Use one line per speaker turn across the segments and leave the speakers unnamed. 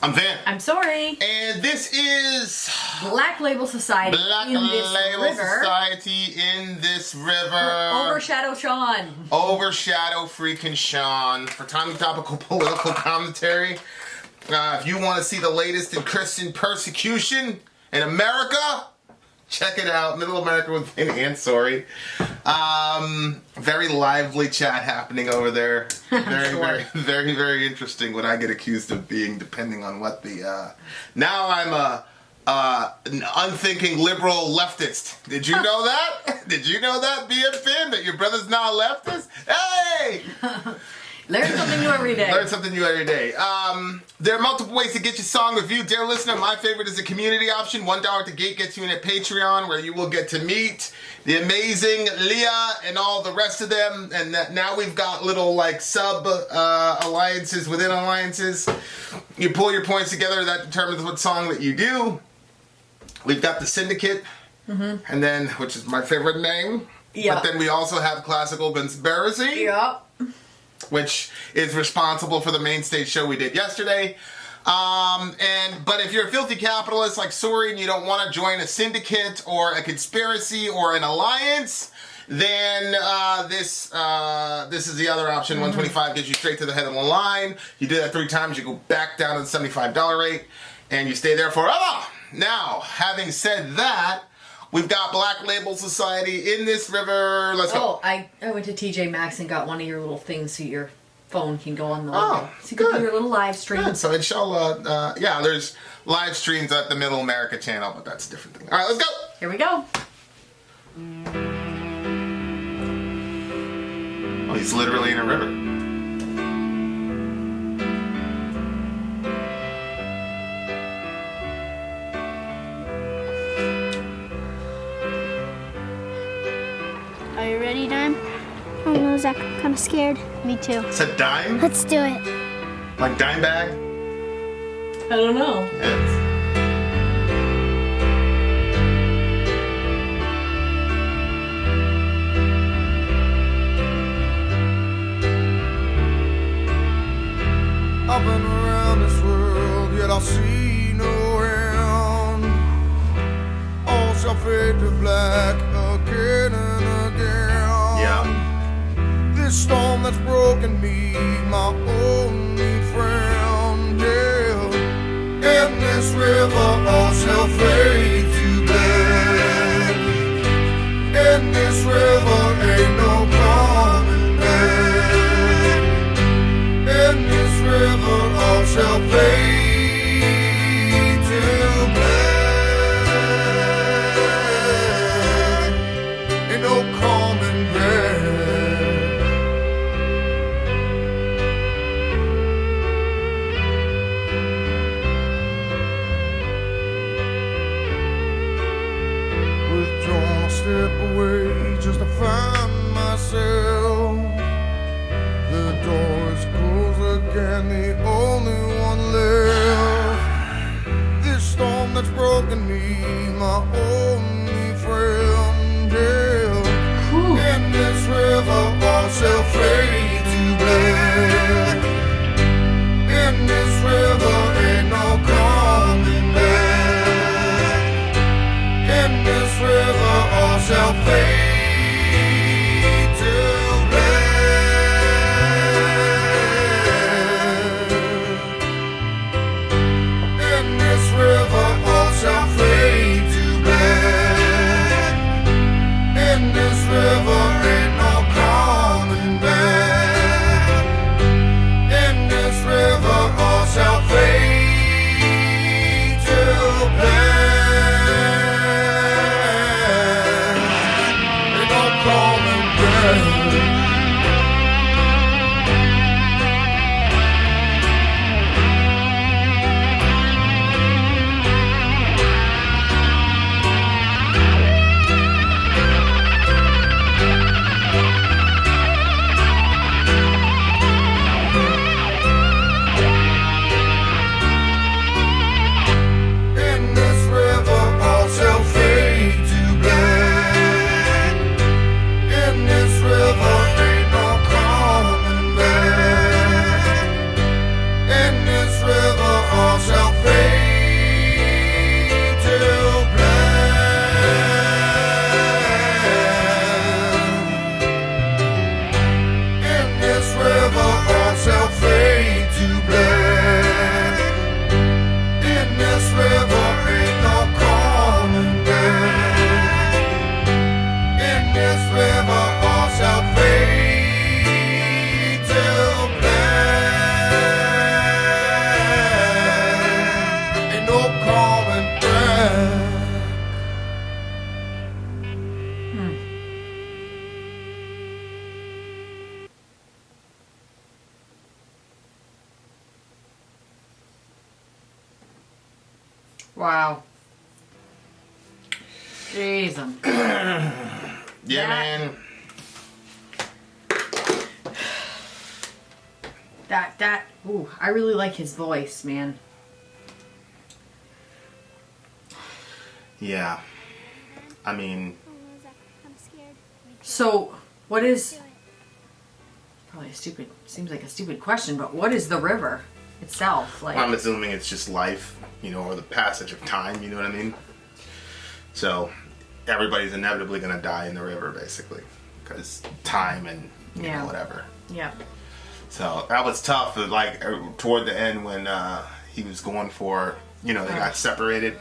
I'm Vin.
I'm Sori.
And this is
Black Label Society
Black
in this
Label
river.
Society in this river.
Overshadow Sean.
Overshadow freaking Sean. For timely topical political commentary. If you want to see the latest in Christian persecution in America, check it out. Middle America with Vin and Sori. Very lively chat happening over there. Very interesting when I get accused of being, depending on what the... now I'm an unthinking liberal leftist. Did you know that? Did you know that, BFN? That your brother's not a leftist? Hey!
Learn something new every day.
Learn something new every day. There are multiple ways to get your song reviewed. Dear listener, my favorite is the community option. $1 at the gate gets you in at Patreon, where you will get to meet the amazing Leah and all the rest of them. And now we've got little like sub alliances within alliances. You pull your points together, that determines what song that you do. We've got the Syndicate, and then, which is my favorite name.
Yeah.
But then we also have Classical Conspiracy.
Yeah.
Which is responsible for the main stage show we did yesterday. But if you're a filthy capitalist like Sori and you don't want to join a syndicate or a conspiracy or an alliance, then this is the other option. $125 gets you straight to the head of the line. You do that 3 times, you go back down to the $75 rate, and you stay there forever. Now, having said that, we've got Black Label Society in this river. Let's go.
Oh, I went to TJ Maxx and got one of your little things so your phone can go on the
Oh,
so you can do your little live stream.
Good. So inshallah, yeah, there's live streams at the Middle America channel, but that's a different thing. All right, let's go.
Here we go.
Oh, he's literally in a river.
Are you ready, Dime? I don't know, Zach. I'm kind of scared. Me too.
It's a dime?
Let's do it.
Like dime bag?
I don't know.
Yes.
I've been around this world, yet I see no end. All shall fade to black again and again.
Yeah.
This storm that's broken me, my only friend, yeah. In this river all shall fade to black. In this river ain't no coming back. In this river all shall fade to black. Ain't no coming back. Withdrawn, I step away just to find myself. The door is closed again, the only one left. This storm that's broken me, my only friend, yeah. In this river all shall fade to black. In this river ain't no coming back. In this river all shall fade to black. In this river all shall fade to black. In this river ain't no coming back.
Wow. Jeez.
Yeah, man.
Ooh, I really like his voice, man.
Yeah. I mean,
I'm scared.
So, what is... Probably seems like a stupid question, but what is the river itself? Like,
I'm assuming it's just life, you know, or the passage of time, you know what I mean? So, everybody's inevitably going to die in the river, basically. Because time and, you know, whatever.
Yeah.
So, that was tough, like, toward the end when he was going for, you know, they got separated.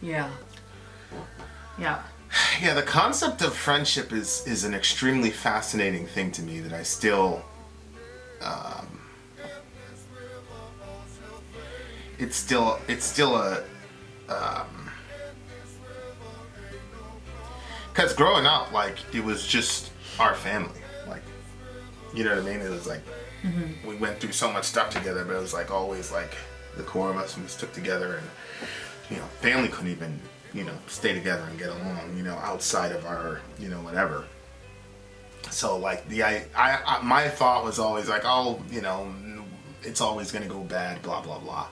Yeah. Yeah.
Yeah, the concept of friendship is an extremely fascinating thing to me that I still, it's still a, because growing up, like, it was just our family, like, you know what I mean? It was like, we went through so much stuff together, but it was like always like the core of us, and we stuck together, and, you know, family couldn't even, you know, stay together and get along, you know, outside of our, you know, whatever. So like my thought was always like, oh, you know, it's always gonna go bad, blah blah blah.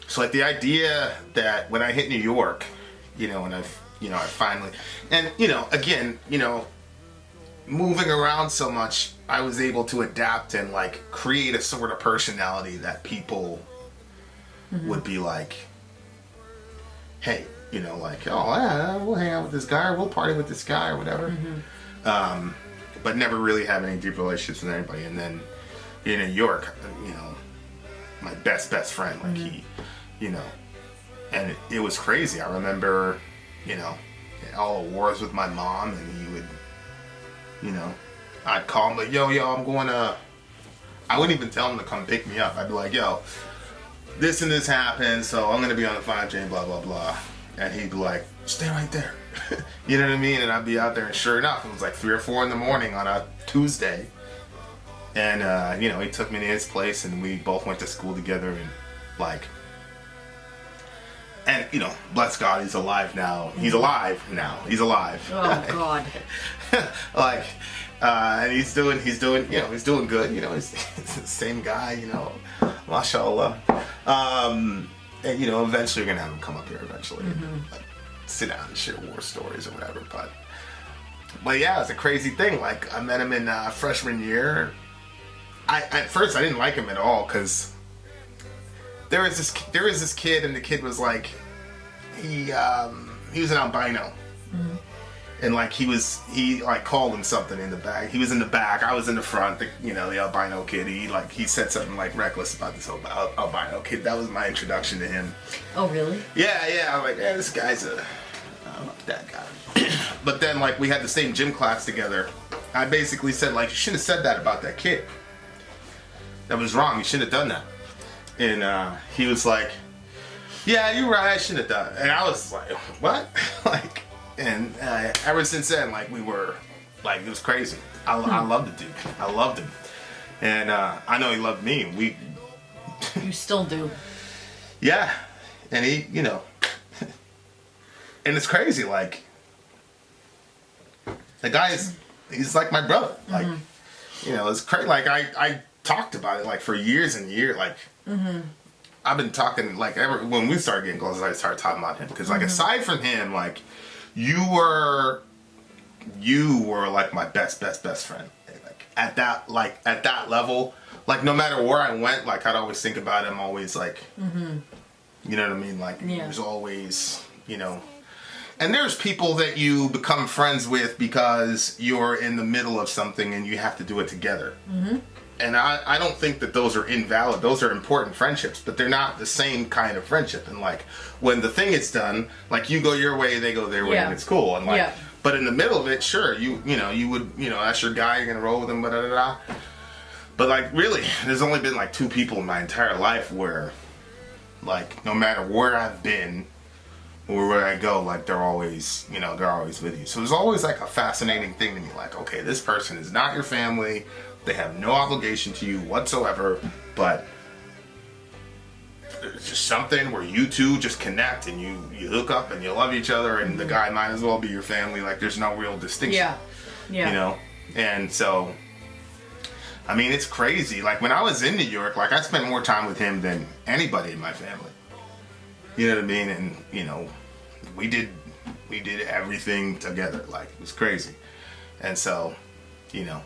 So like the idea that when I hit New York, you know, and I finally, and you know, again, you know, moving around so much, I was able to adapt and like create a sort of personality that people would be like, hey, you know, like, oh, yeah, we'll hang out with this guy, or we'll party with this guy, or whatever. But never really have any deep relationships with anybody. And then in New York, you know, my best friend, like he, you know, and it was crazy. I remember, you know, all the wars with my mom, and he would, you know, I'd call him like, yo, I'm going to, I wouldn't even tell him to come pick me up. I'd be like, yo, this and this happened, so I'm going to be on the 5 train, blah, blah, blah. And he'd be like, stay right there. You know what I mean? And I'd be out there, and sure enough, it was like 3 or 4 in the morning on a Tuesday. And, you know, he took me to his place, and we both went to school together, and, like, and, you know, bless God, he's alive now. He's alive now. He's alive.
Oh, God.
Like, and he's doing, you know, he's doing good. You know, he's the same guy, you know, mashallah. And, you know, eventually you're going to have him come up here eventually. And, like, sit down and share war stories or whatever. But yeah, it's a crazy thing. Like, I met him in freshman year. At first, I didn't like him at all because there was this kid, and the kid was like, he was an albino. And like he like called him something in the back. He was in the back. I was in the front. You know, the albino kid. He said something like reckless about this albino kid. That was my introduction to him.
Oh, really?
Yeah. I'm like, this guy's that guy. But then like we had the same gym class together. I basically said like, you shouldn't have said that about that kid. That was wrong. You shouldn't have done that. And he was like, yeah, you're right. I shouldn't have done it. And I was like, what? Like. And ever since then, like, we were, like, it was crazy. I loved the dude. I loved him. And I know he loved me.
You still do.
Yeah. And he, you know. And it's crazy, like, the guy he's like my brother. Like, you know, it's crazy. Like, I talked about it, like, for years and years. Like, I've been talking, like, when we started getting close, I started talking about him. Because, like, aside from him, like, you were like my best friend. Like at that level, like no matter where I went, like I'd always think about him, always like, you know what I mean? Like there's always, you know, and there's people that you become friends with because you're in the middle of something and you have to do it together. And I don't think that those are invalid. Those are important friendships, but they're not the same kind of friendship. And like when the thing is done, like you go your way, they go their way, and it's cool. And like, but in the middle of it, sure, you know, you would, you know, that's your guy, you're gonna roll with him, But like really, there's only been like 2 people in my entire life where, like, no matter where I've been or where I go, like they're always, you know, they're always with you. So there's always like a fascinating thing to me. Like, okay, this person is not your family. They have no obligation to you whatsoever, but it's just something where you two just connect and you hook up and you love each other, and the guy might as well be your family. Like, there's no real distinction.
Yeah.
You know? And so, I mean, it's crazy. Like, when I was in New York, like, I spent more time with him than anybody in my family. You know what I mean? And, you know, we did everything together. Like, it was crazy. And so, you know,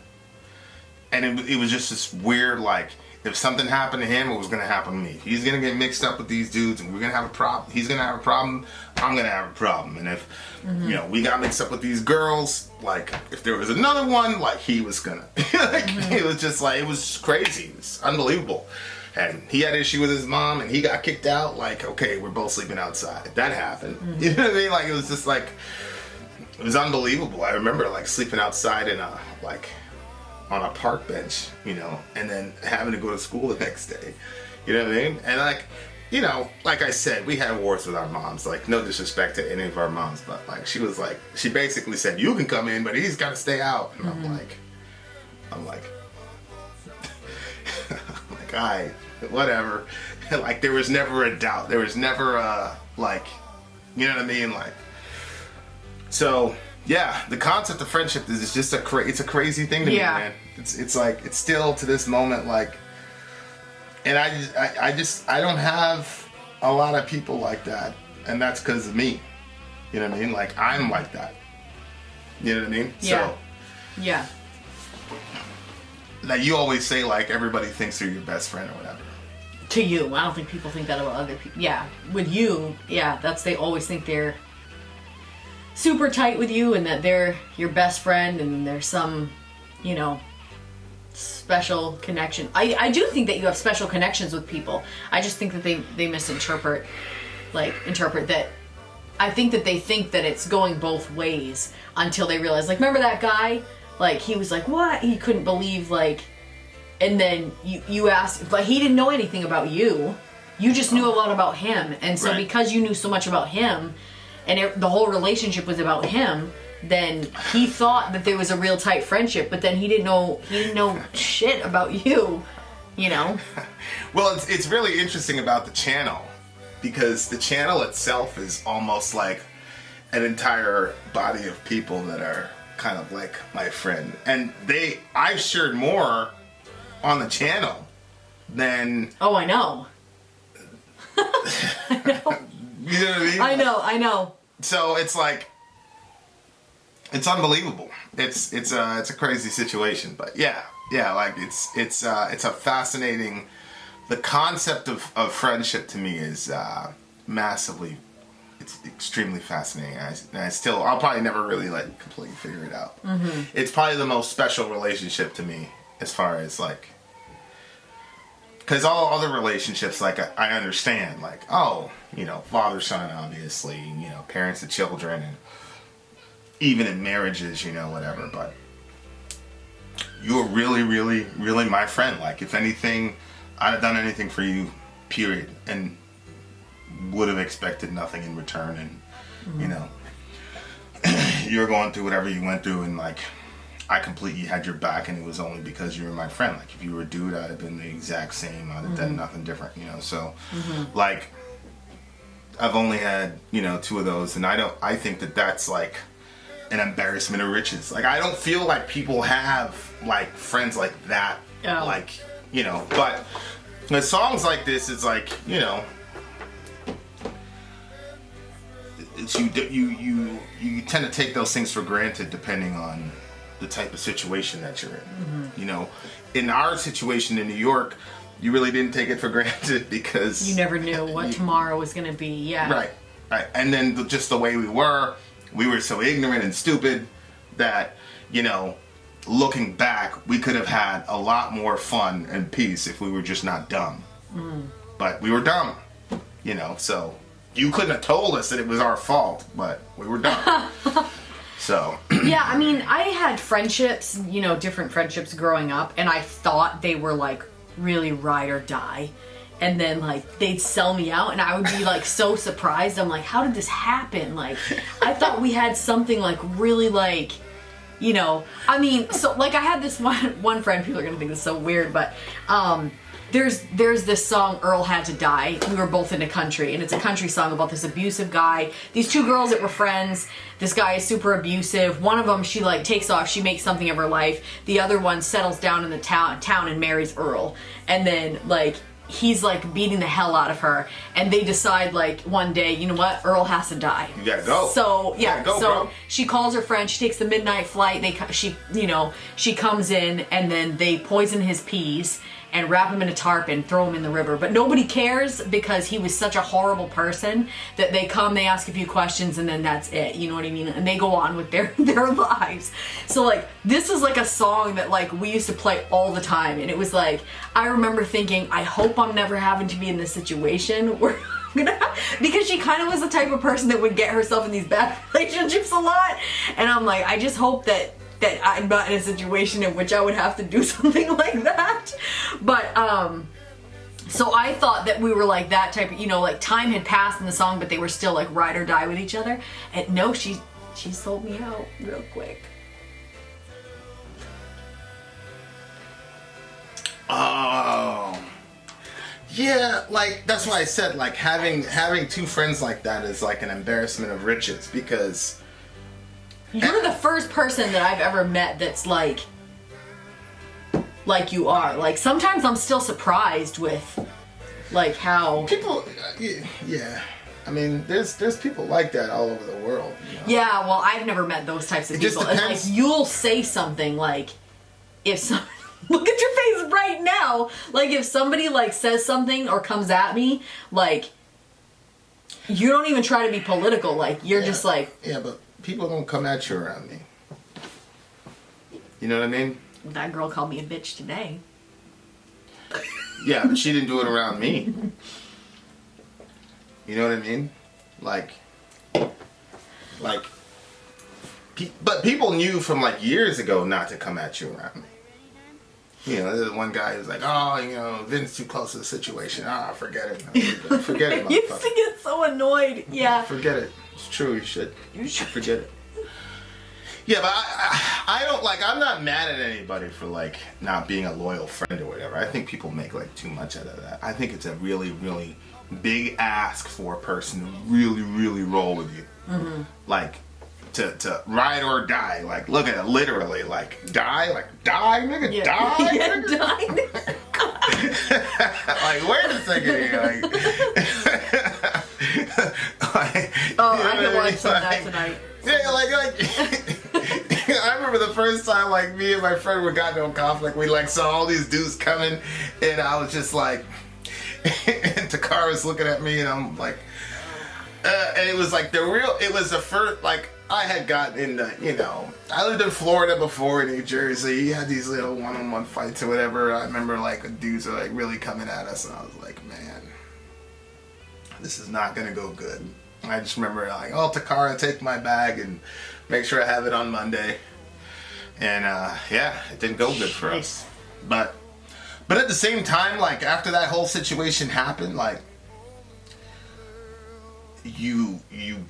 and it was just this weird, like, if something happened to him, it was going to happen to me. He's going to get mixed up with these dudes, and we're going to have a problem. He's going to have a problem. I'm going to have a problem. And if, you know, we got mixed up with these girls, like, if there was another one, like, he was going to. Like, it was just, like, it was crazy. It was unbelievable. And he had an issue with his mom, and he got kicked out. Like, okay, we're both sleeping outside. That happened. You know what I mean? Like, it was just, like, it was unbelievable. I remember, like, sleeping outside in a, like, on a park bench, you know, and then having to go to school the next day. You know what I mean? And, like, you know, like I said, we had wars with our moms. Like, no disrespect to any of our moms, but, like, she was like, she basically said, you can come in, but he's got to stay out. And I'm like, all right, whatever. Like, there was never a doubt. There was never a, like, you know what I mean? Like, so, yeah, the concept of friendship is just it's a crazy thing to me, man. It's like, it's still to this moment, like, and I don't have a lot of people like that, and that's because of me. You know what I mean? Like, I'm like that. You know what I mean?
Yeah.
So,
yeah.
Like, you always say, like, everybody thinks they're your best friend or whatever.
To you. I don't think people think that about other people. Yeah. With you, yeah, they always think they're super tight with you and that they're your best friend and there's some, you know, special connection. I do think that you have special connections with people. I just think that they misinterpret, that. I think that they think that it's going both ways until they realize, like, remember that guy? Like, he was like, what? He couldn't believe, like, and then you asked, like, he didn't know anything about you. You just knew a lot about him. And so because you knew so much about him, and the whole relationship was about him, then he thought that there was a real tight friendship, but then he didn't know shit about you, you know?
Well, it's really interesting about the channel, because the channel itself is almost like an entire body of people that are kind of like my friend. And I've shared more on the channel than...
Oh, I know. I know.
You know what I mean?
I know.
So it's like, it's unbelievable. It's a crazy situation, but yeah, like it's a fascinating. The concept of friendship to me is massively. It's extremely fascinating. I'll probably never really like completely figure it out. Mm-hmm. It's probably the most special relationship to me as far as like. Because all other relationships, like, I understand, like, oh, you know, father-son, obviously, you know, parents to children, and even in marriages, you know, whatever, but you're really, really, really my friend. Like, if anything, I'd have done anything for you, period, and would have expected nothing in return, and, you know, you're going through whatever you went through, and, like, I completely had your back, and it was only because you were my friend. Like, if you were a dude, I'd have been the exact same. I'd have done nothing different, you know? So, like, I've only had, you know, 2 of those, and I think that that's, like, an embarrassment of riches. Like, I don't feel like people have, like, friends like that. Oh. Like, you know, but with songs like this, it's like, you know, it's you tend to take those things for granted depending on the type of situation that you're in. Mm-hmm. You know, in our situation in New York, you really didn't take it for granted because
you never knew what tomorrow was going to be. Yeah.
Right. And then just the way we were so ignorant and stupid that, you know, looking back, we could have had a lot more fun and peace if we were just not dumb. But we were dumb, you know, so you couldn't have told us that it was our fault, but we were dumb. So.
Yeah, I mean, I had friendships, you know, different friendships growing up, and I thought they were, like, really ride or die. And then, like, they'd sell me out, and I would be, like, so surprised. I'm like, how did this happen? Like, I thought we had something, like, really, like, you know, I mean, so like I had this one friend, people are gonna think this is so weird, but there's this song, Earl Had to Die. We were both into country, and it's a country song about this abusive guy. These two girls that were friends, this guy is super abusive. One of them, she like takes off, she makes something of her life. The other one settles down in the town and marries Earl. And then like he's like beating the hell out of her, and they decide like one day, you know what, Earl has to die.
You gotta go.
So yeah,
go,
so
bro.
she calls her friend. She takes the midnight flight. She comes in, and then they poison his peas and wrap him in a tarp and throw him in the river. But nobody cares because he was such a horrible person that they come, they ask a few questions, and then that's it. You know what I mean? And they go on with their lives. So like this is like a song that like we used to play all the time, and it was like I remember thinking, I hope I'm never having to be in this situation where I'm gonna because she kind of was the type of person that would get herself in these bad relationships a lot, and I'm like, I just hope that I'm not in a situation in which I would have to do something like that. But so I thought that we were like that type of, you know, like time had passed in the song, but they were still like ride or die with each other. And no, she sold me out real quick.
Oh. Yeah, like that's why I said like having two friends like that is like an embarrassment of riches, because
you're the first person that I've ever met that's like you are. Like sometimes I'm still surprised with like how
people. Yeah, I mean, there's people like that all over the world. You know?
Yeah, well, I've never met those types of
It
people.
just
And,
depends.
like you'll say something like if some look at your face right now. Like if somebody like says something or comes at me, like you don't even try to be political. Like you're just like,
yeah, but people don't come at you around me. You know what I mean?
that girl called me a bitch today.
Yeah, but she didn't do it around me. You know what I mean? Like, but people knew from like years ago not to come at you around me. You know, there's one guy who's like, oh, you know, Vin's too close to the situation. Ah, forget it. Forget it,
I used to
motherfucker.
get so annoyed. Yeah.
Forget it. It's true, you should. You should forget it. Yeah, but I don't, like, I'm not mad at anybody for, like, not being a loyal friend or whatever. I think people make, like, too much out of that. I think it's a really, really big ask for a person to really, really roll with you. Mm-hmm. Like, to ride or die. Like, look at it, literally. Like, die? Like, die, nigga?
Yeah.
Die?
Yeah,
Nigga?
die.
Like, wait a second here. Like,
I can watch some of that tonight.
Yeah, like I remember the first time, like, me and my friend we got into a conflict. We, like, saw all these dudes coming, and I was just like, and Takara was looking at me, and I'm like, and it was like it was the first, like, I had gotten into, you know, I lived in Florida before, in New Jersey. You had these little one-on-one fights or whatever. I remember, like, dudes were, like, really coming at us, and I was like, man, this is not gonna go good. I just remember like, oh, Takara, take my bag and make sure I have it on Monday. And yeah, it didn't go good for us. But at the same time, like after that whole situation happened, like you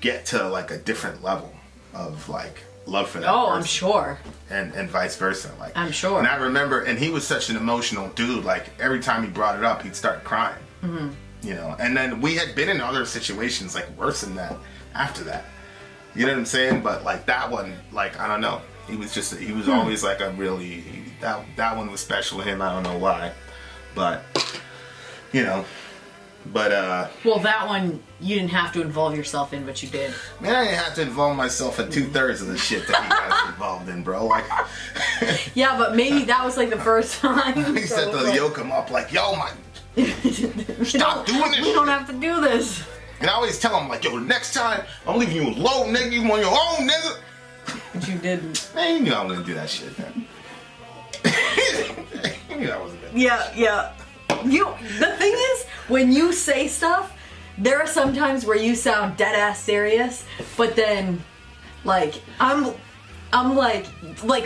get to like a different level of like love for that person.
I'm sure.
And vice versa. Like
I'm sure.
And I remember, and he was such an emotional dude. Like every time he brought it up, he'd start crying. Mm-hmm. You know, and then we had been in other situations like worse than that after that. You know what I'm saying? But like that one, like I don't know. He was always like a really that one was special to him. I don't know why, but you know, but
well, that one you didn't have to involve yourself in, but you did.
Man, I didn't have to involve myself in 2/3 of the shit that he got involved in, bro. Like,
yeah, but maybe that was like the first time.
he said to yoke him up, like, yo, man. Stop doing this.
We don't have to do this.
And I always tell him, like, yo, next time I'm leaving you alone, nigga. You on your own, nigga.
But you didn't.
Man, you knew I wasn't gonna do that shit, man. You knew I wasn't gonna do
Yeah. The thing is, when you say stuff, there are some times where you sound dead ass serious, but then, like, I'm like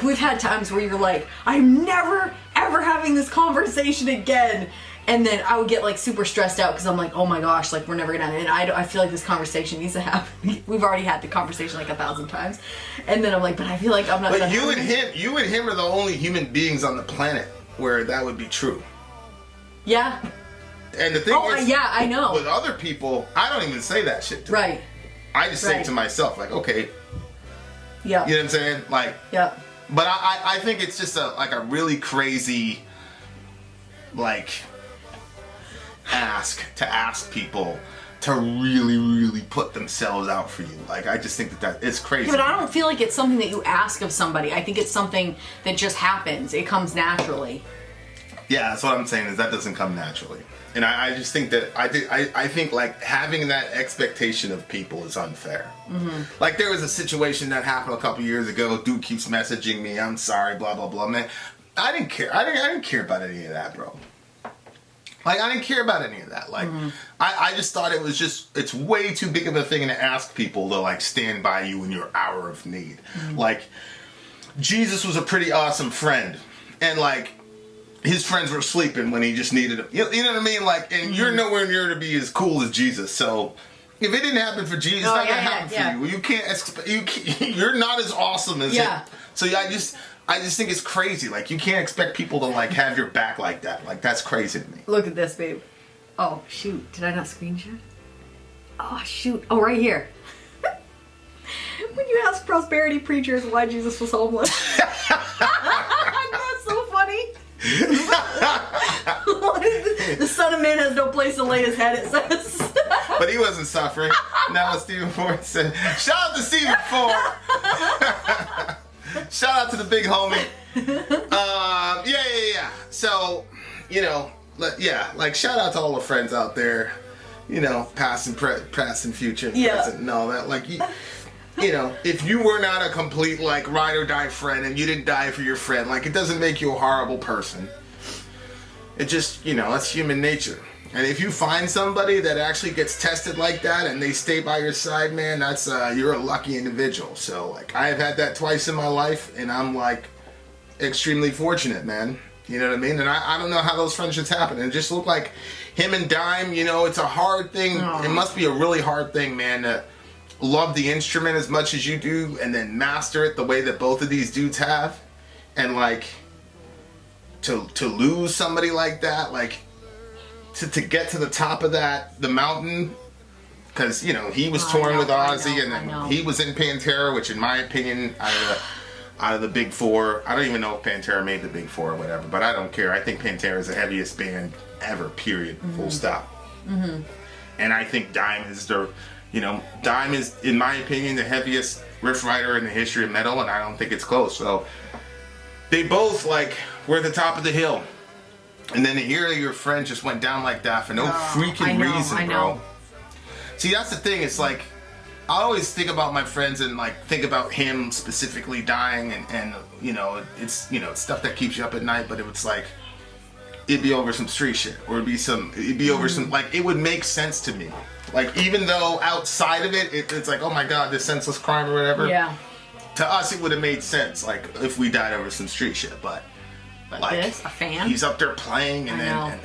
we've had times where you're like, I'm never ever having this conversation again. And then I would get like super stressed out because I'm like, oh my gosh, like we're never gonna. And I feel like this conversation needs to happen. We've already had the conversation like 1,000 times, and then I'm like, but I feel like I'm not.
But you and him are the only human beings on the planet where that would be true.
Yeah.
And the thing is,
yeah, I know.
With other people, I don't even say that shit to them. I just say it to myself, like, okay.
Yeah.
You know what I'm saying? Like.
Yeah.
But I think it's just a really crazy, like, ask people to really, really put themselves out for you. Like, I just think that it's crazy.
Yeah, but I don't feel like it's something that you ask of somebody. I think it's something that just happens. It comes naturally.
Yeah, that's what I'm saying, is that doesn't come naturally. And I just think that, I think, like, having that expectation of people is unfair. Mm-hmm. Like, there was a situation that happened a couple years ago. Dude keeps messaging me, I'm sorry, blah, blah, blah. Man, I didn't care. I didn't care about any of that, bro. Like, I didn't care about any of that. Like, I just thought it was just, it's way too big of a thing to ask people to, like, stand by you in your hour of need. Like, Jesus was a pretty awesome friend. And, like, his friends were sleeping when he just needed them. You know what I mean? Like, and you're nowhere near to be as cool as Jesus. So, if it didn't happen for Jesus, it's not going to happen for you. You can't expect, you're not as awesome as him. So, I just think it's crazy. Like, you can't expect people to, like, have your back like that. Like, that's crazy to me.
Look at this, babe. Oh, shoot. Did I not screenshot? Oh, shoot. Oh, right here. When you ask prosperity preachers why Jesus was homeless. That's so funny. The Son of Man has no place to lay his head, it says.
But he wasn't suffering. Now Stephen Ford said, shout out to Stephen Ford. Shout out to the big homie. Yeah. So, you know, like shout out to all the friends out there. You know, past and future, present, and all that. Like, you know, if you were not a complete, like, ride or die friend and you didn't die for your friend, like, it doesn't make you a horrible person. It just, you know, that's human nature. And if you find somebody that actually gets tested like that and they stay by your side, man, that's, you're a lucky individual. So, like, I have had that twice in my life, and I'm, like, extremely fortunate, man. You know what I mean? And I don't know how those friendships happen. And it just looked like him and Dime, you know, it's a hard thing. Aww. It must be a really hard thing, man, to love the instrument as much as you do and then master it the way that both of these dudes have. And, like, to lose somebody like that, like, to get to the top of the mountain, because, you know, he was touring with Ozzy, and then he was in Pantera, which in my opinion, out of the big four, I don't even know if Pantera made the big four or whatever, but I don't care. I think Pantera is the heaviest band ever, period, full stop. And I think Dime is Dime is, in my opinion, the heaviest riff writer in the history of metal, and I don't think it's close. So they both, like, were at the top of the hill. And then to hear your friend just went down like that for no freaking reason, bro. See, that's the thing. It's like, I always think about my friends and, like, think about him specifically dying, and you know, it's, you know, it's stuff that keeps you up at night, but it's like, it'd be over some street shit, or it'd be over some, like, it would make sense to me. Like, even though outside of it, it's like, oh my god, this senseless crime or whatever. Yeah. To us, it would have made sense, like, if we died over some street shit, but like,
this, a fan?
He's up there playing, and then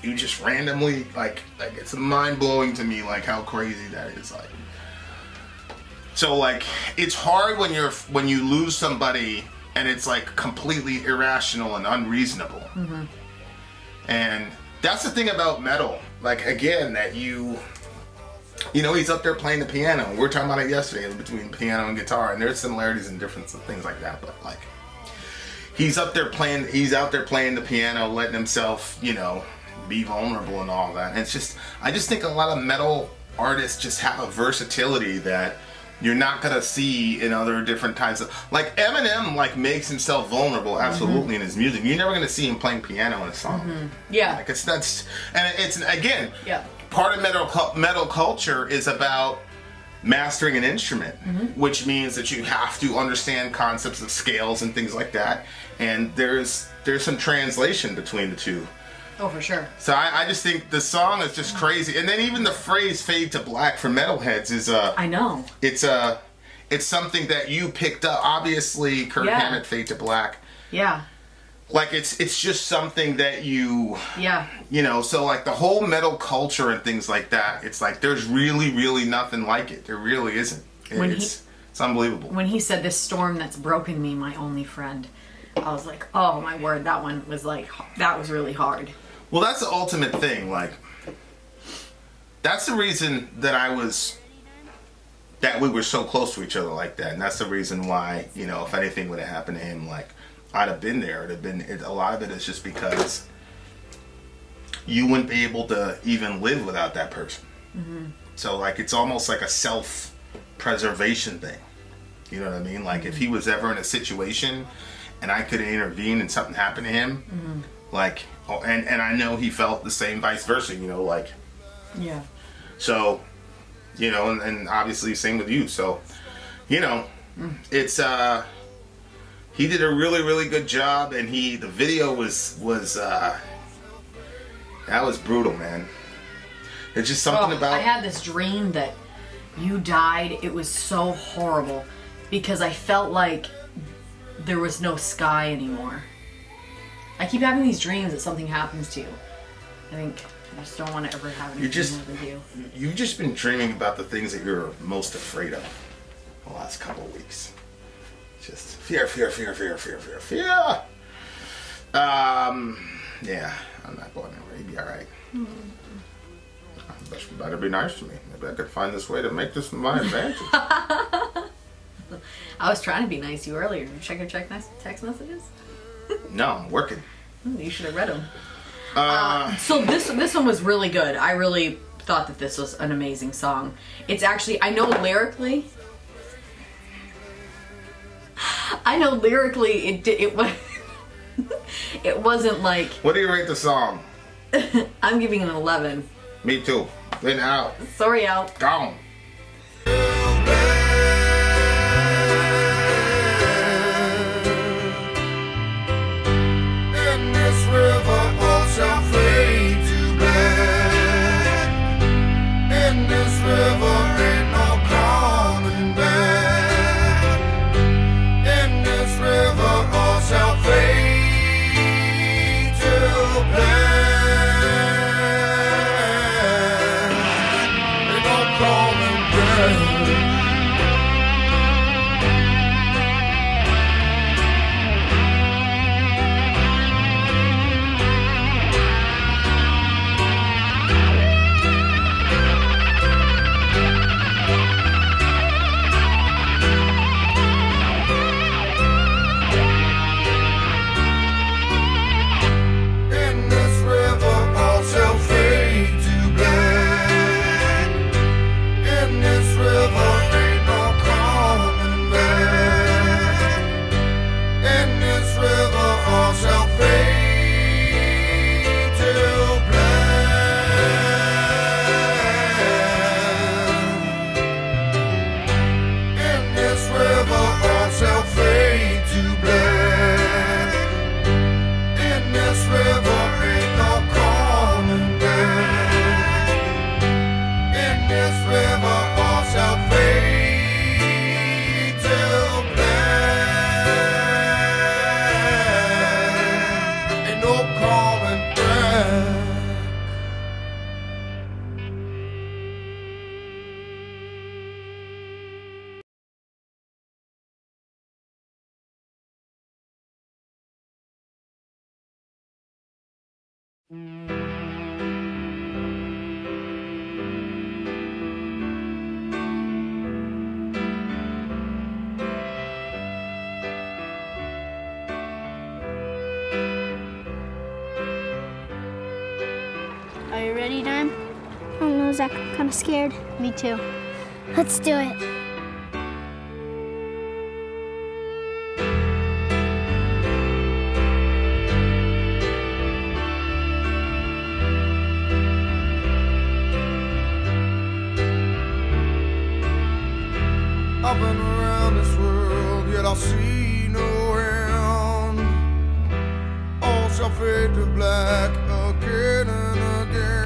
you just randomly, like it's mind-blowing to me, like, how crazy that is, like. So, like, it's hard when you lose somebody and it's, like, completely irrational and unreasonable. And that's the thing about metal. Like, again, that you know, he's up there playing the piano. We were talking about it yesterday, between piano and guitar, and there's similarities and differences and things like that, but, like, he's out there playing the piano, letting himself, you know, be vulnerable and all that. And it's just, I just think a lot of metal artists just have a versatility that you're not gonna see in other different types of, like, Eminem, like, makes himself vulnerable absolutely in his music. You're never gonna see him playing piano in a song. Yeah. Like, it's again, part of metal culture is about mastering an instrument, which means that you have to understand concepts of scales and things like that, and there's some translation between the two.
Oh, for sure.
So I just think the song is just crazy, and then even the phrase "fade to black" for metalheads is I know it's something that you picked up. Obviously, Kirk Hammett, "Fade to Black." Yeah. like it's just something that you
Yeah.
So like the whole metal culture and things like that, it's like there's really nothing like it. There really isn't. It's unbelievable.
When he said, "This storm that's broken me, my only friend," I was like, oh my word, that one was like, that was really hard.
Well, that's the ultimate thing. Like, that's the reason that we were so close to each other like that. And that's the reason why, if anything would have happened to him, like, I'd have been there. A lot of it is just because you wouldn't be able to even live without that person. Mm-hmm. So, like, it's almost like a self-preservation thing. You know what I mean? Like, if he was ever in a situation and I could intervene and something happened to him, like, and I know he felt the same vice versa, like.
Yeah. So,
and obviously same with you. So, it's, he did a really good job, and the video was that was brutal, man. It's just something about.
I had this dream that you died. It was so horrible because I felt like there was no sky anymore. I keep having these dreams that something happens to you. I think I just don't want to ever have anything happen to you.
You've just been dreaming about the things that you're most afraid of the last couple of weeks. Just fear. Yeah, I'm not going anywhere. You'll be all right. You better be nice to me. Maybe I could find this way to make this my advantage.
I was trying to be nice to you earlier. Did you check your text messages?
No, I'm working.
You should have read them. So this one was really good. I really thought that this was an amazing song. It's actually, I know lyrically it was it wasn't like.
What do you rate the song?
I'm giving it an 11.
Me too. Then out.
Sorry, out.
Gone.
In this river all shall fade to black. In this river ain't no coming back. In this river all shall fade to black. Ain't no coming back. In this river all shall fade to black. In this river ain't no coming back. In this river all shall fade to black. In this river all shall fade to black. In this river ain't no coming back. In this river all shall fade to black. Ain't no coming back.
Are you ready, Dime? I don't know, Zach. I'm kind of scared. Me too. Let's do it.
I've been around this world, yet I see no end. All shall fade to black again